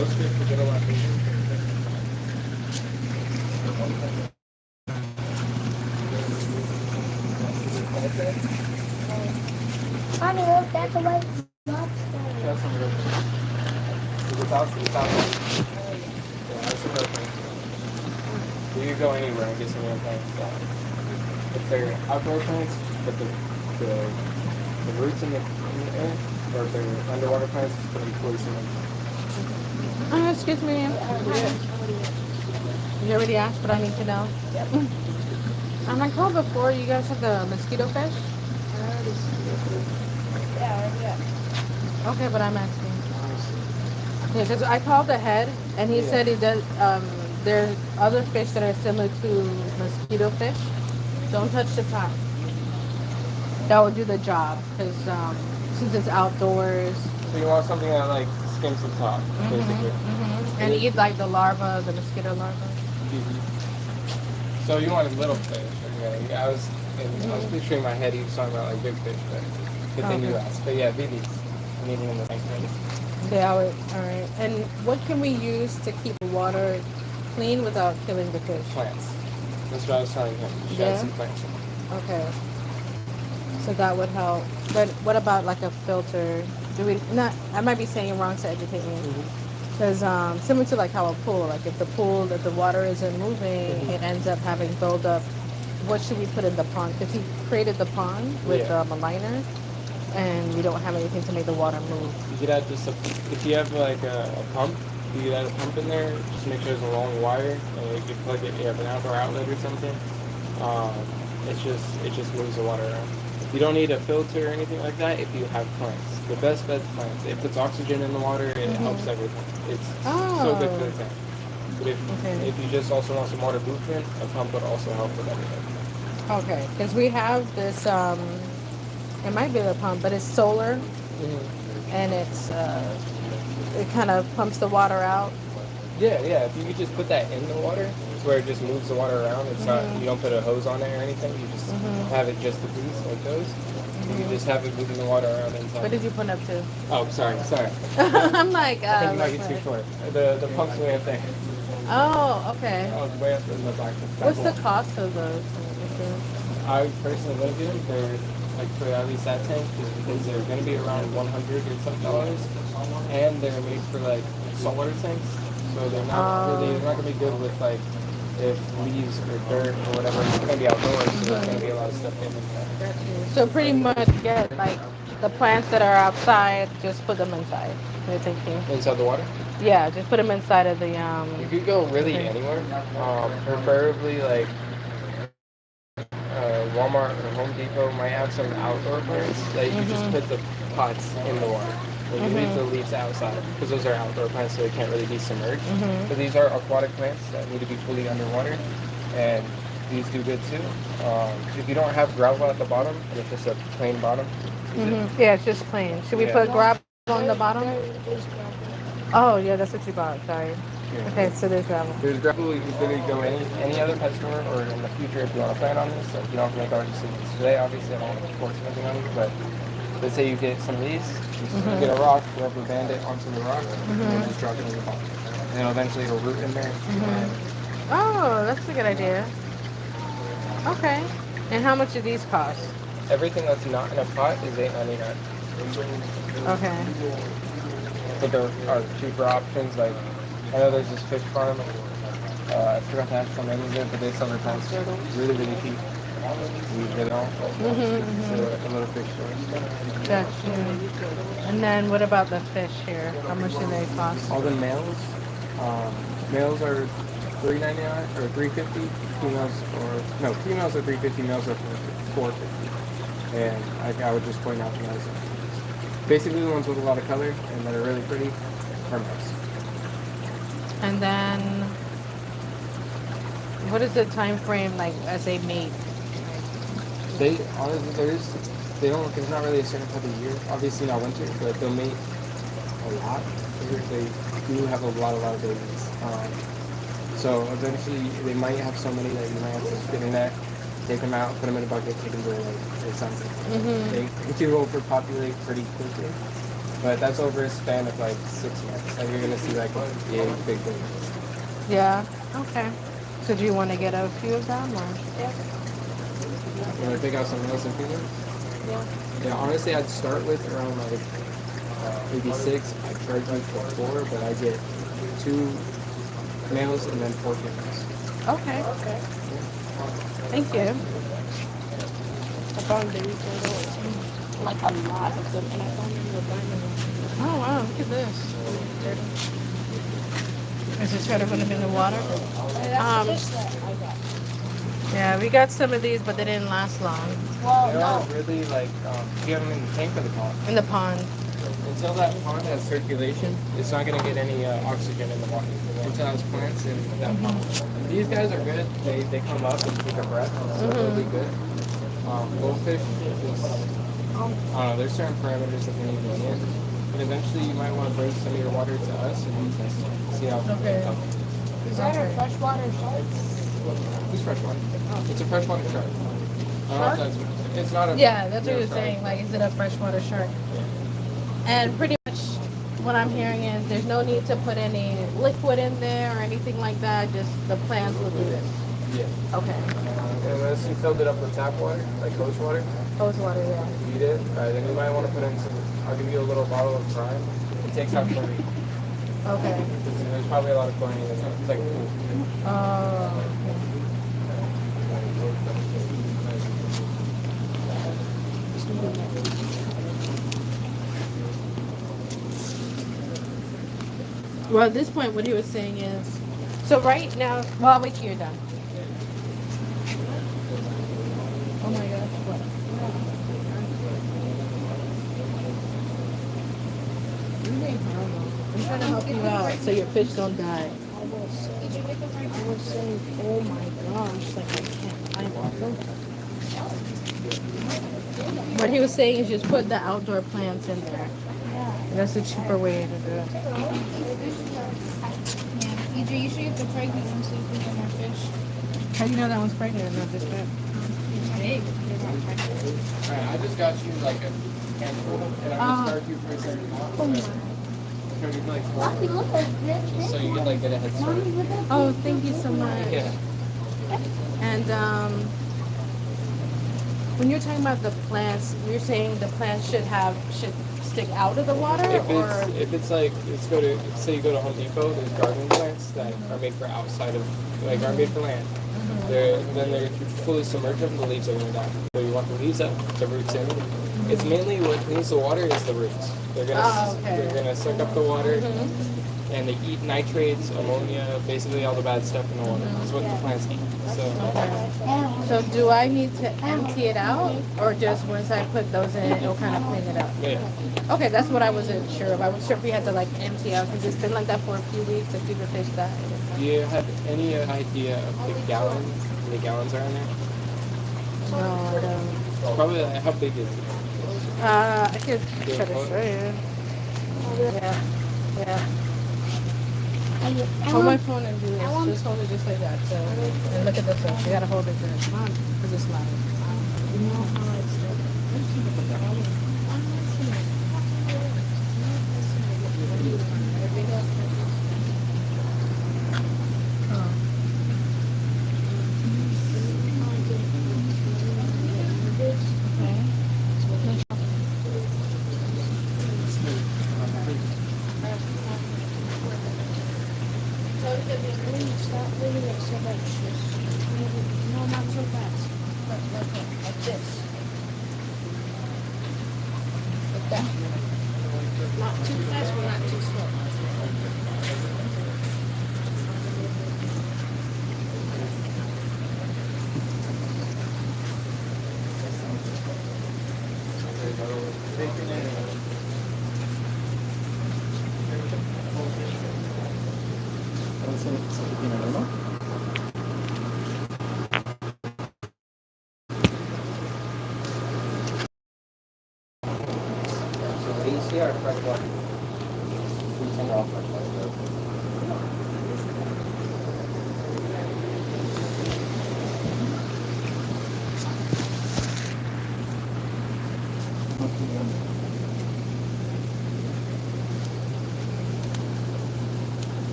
Most fish will get a lot bigger. Honey, look, that's a white lobster. That's some real fish. It's out. Yeah, that's some real fish. You can go anywhere and get some real plants. If they're outdoor plants, but the roots in the air, or if they're underwater plants, it's going to be poison. Excuse me. You already asked, but I need to know. Yep. I called before. You guys have the mosquito fish? Yeah. Okay, but I'm asking. Yeah, because I called the head, and he said he does. There's other fish that are similar to mosquito fish. Don't touch the top. That will do the job, because since it's outdoors. So you want something that like skims the top, basically. And eat like the larva, the mosquito larva. So you want a little fish. Okay. I was picturing in my head he was talking about like big fish, but good thing you asked. But yeah, BBs. Meaning in the same thing. Yeah, all right. And what can we use to keep the water clean without killing the fish? Plants. That's what I was telling him. You gotta see plants. Okay. So that would help. But what about like a filter? Do we not? I might be saying it wrong, so educate me. Because similar to like how a pool, like if the water isn't moving, it ends up having buildup. What should we put in the pond? Because he created the pond with a liner, and we don't have anything to make the water move. You could add just if you have like a pump, you could add a pump in there. Just make sure there's a long wire, and you could plug it. You have an outdoor outlet or something. It just moves the water around. You don't need a filter or anything like that if you have plants. The best bed's plants. It puts oxygen in the water. It helps everything. It's so good for the tank. But if you just also want some water movement, a pump would also help with everything. Okay, because we have this. It might be the pump, but it's solar, and it kind of pumps the water out. Yeah. If you could just put that in the water, where it just moves the water around. It's not, you don't put a hose on it or anything. You just have it just a piece like those. You just have it moving the water around inside. What did you put up to? Oh, sorry. I'm like, I think you might get too short. The pump's way up there. Oh, okay. Oh, it's way up in the back. What's the cost of those? I personally wouldn't do them. They're like for at least that tank, just because they're going to be around $100 or something, and they're made for like saltwater tanks, so they're not going to be good with like if leaves or dirt or whatever. It's going to be outdoors, so there's going to be a lot of stuff in there. So pretty much get like the plants that are outside, just put them inside. You're thinking Inside the water? Yeah, just put them inside of the You could go really anywhere. Preferably like Walmart or Home Depot might have some outdoor plants that you just put the pots in the water. Like you leave the leaves outside because those are outdoor plants, so they can't really be submerged. But these are aquatic plants that need to be fully underwater, and these do good too. If you don't have gravel at the bottom and it's just a plain bottom, yeah, it's just plain. Should we put gravel on the bottom? Oh yeah, that's what you bought. Sorry. Okay, so there's gravel. There's gravel. You can literally go any other pet store, or in the future if you want to plan on this. Like you don't have to make our decisions today. Obviously, I don't want to force anything on you, but let's say you get some of these, you get a rock, rubber band it onto the rock, and just drop it in the pot. And eventually it'll root in there. Oh, that's a good idea. Okay. And how much do these cost? Everything that's not in a pot is $8.99. Okay. But there are cheaper options. Like I know there's this fish farm. I forgot to ask the name of it, but they sell their plants really, really cheap. We get it all. It's a little fish store. Gotcha. And then what about the fish here? How much do they cost? All the males are $3.99 or $3.50. Females are $3.50. Males are $4.50. And I would just point out the males. Basically, the ones with a lot of color and that are really pretty are males. And then, what is the time frame like as they mate? They honestly, there's not really a certain type of year. Obviously not winter, but they'll mate a lot. They do have a lot of babies. So eventually they might have so many that you might have to spin a net, take them out, put them in a bucket, take them to like something. They do overpopulate pretty quickly. But that's over a span of like 6 months. Like you're gonna see like big difference. Yeah. Okay. So do you want to get a few of them or? You wanna pick out some males and females? Yeah, honestly, I'd start with around like maybe 6. I charge you for 4, but I get 2 males and then 4 females. Okay. Thank you. I found baby turtles. Like a lot of them, and I found them in the diamond. Oh wow! Look at this. Is the turtle gonna be in the water? Yeah, we got some of these, but they didn't last long. Well, They're no. all really like, you have them in the tank or the pond. In the pond. Until that pond has circulation, it's not gonna get any oxygen in the water. Until it has plants in that pond. These guys are good. They come up and take a breath, so they'll be good. Goldfish, is, I don't know, there's certain parameters that they need to be in. But eventually you might want to bring some of your water to us and we can see how Okay. Is that a freshwater shark? Who's freshwater? It's a freshwater shark. I don't know if that's, it's not a Yeah, that's what real you're shark. saying. Like, is it a freshwater shark? And pretty much what I'm hearing is there's no need to put any liquid in there or anything like that. Just the plants will do this. Yeah. Okay. Unless you filled it up with tap water, like hose water, Hose water, yeah. feed it, then you might want to put in some, I'll give you a little bottle of brine. It takes out chlorine. Okay. There's probably a lot of chlorine in it. It's like pool. Oh. Well, at this point, what he was saying is, so right now, well, I'll wait till you're done. Oh my gosh, what? I'm trying to help you out so your fish don't die. I was saying, oh my gosh, like I can't find my filter. What he was saying is just put the outdoor plants in there. That's a cheaper way to do it. EJ, you should get the pregnant one so you can get more fish. How do you know that one's pregnant and not this bad? It's big. They're not pregnant. Alright, I just got you like a handful and I'm gonna start you for a certain amount. Oh my. I'm gonna give you like 4. Mommy, look at this. So you can like get a head start. Mommy, look at Oh, thank you so much. Yeah. And when you're talking about the plants, you're saying the plants should stick out of the water, If it's like, say you go to Home Depot, there's gardening plants that are made for outside of, like are made for land. Then if you fully submerge them, the leaves are going to die. So you want the leaves up, the roots in. It's mainly what needs the water is the roots. They're gonna suck up the water, and they eat nitrates, ammonia, basically all the bad stuff in the water. That's what the plants eat. So do I need to empty it out, or just once I put those in, it'll kind of clean it up? Yeah. Okay, that's what I wasn't sure of. I wasn't sure if we had to like empty out because it's been like that for a few weeks and people fish die. Do you have any idea of the gallons? How many gallons are in there? No, I don't. It's probably how big is it? I could try to show you. Yeah, yeah. Hold my phone and do this. Just hold it just like that. So, and look at this one. You gotta hold it good. Because it's loud. Stop moving it so much. No, not so fast. But like this. Like that. Not too fast, but not too slow. So these here are freshwater. These are all freshwater.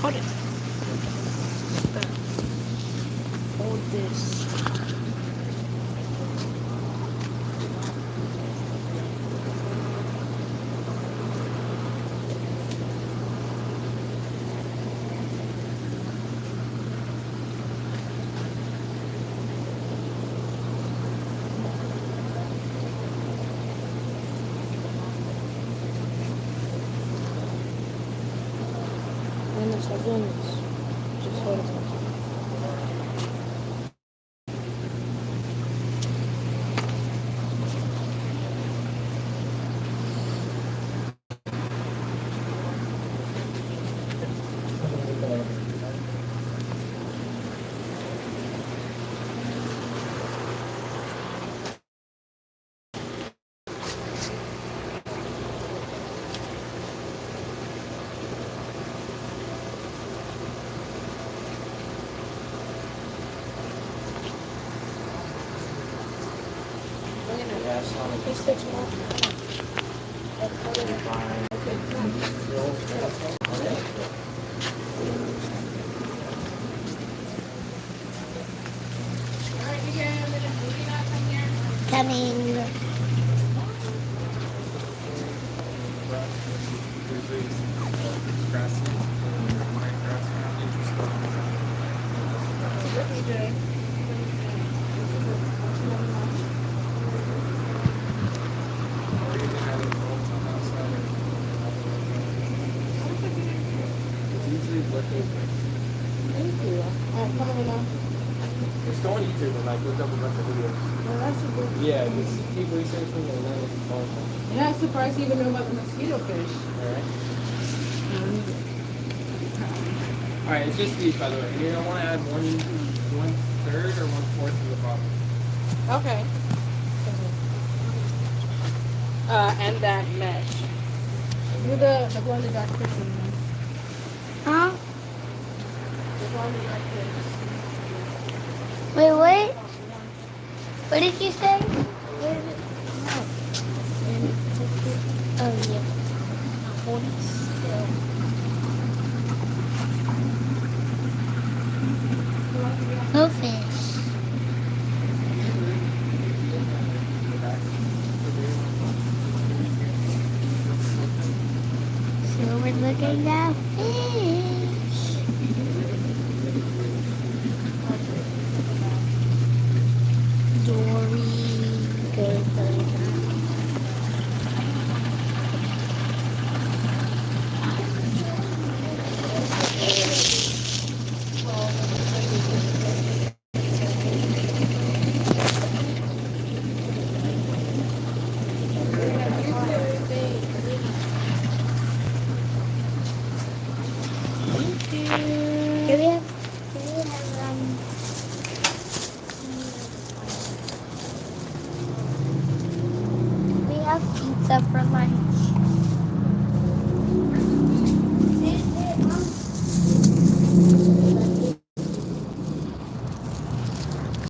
Hold it. Hold this. And then start doing this. Just hold it. Yeah, it's not like This takes more. Coming. It's usually looking. Thank you. Alright, come on now. Just go on YouTube and like look up a bunch of videos. Well, that's a good. Yeah, just keep researching and then it's fun. Yeah, I'm surprised you even know about the mosquito fish. Alright. Alright, it's just these by the way. And you're gonna want to add one third or 1/4 to the bottom. Okay. And that mesh. Do the glow in the dark fish. Huh? The glow in the dark fish. Wait, what? What did you say? Where is it? No. Oh, yeah. Hold it still. No fish. So we're looking at fish. Dory, go. Here we have pizza for lunch.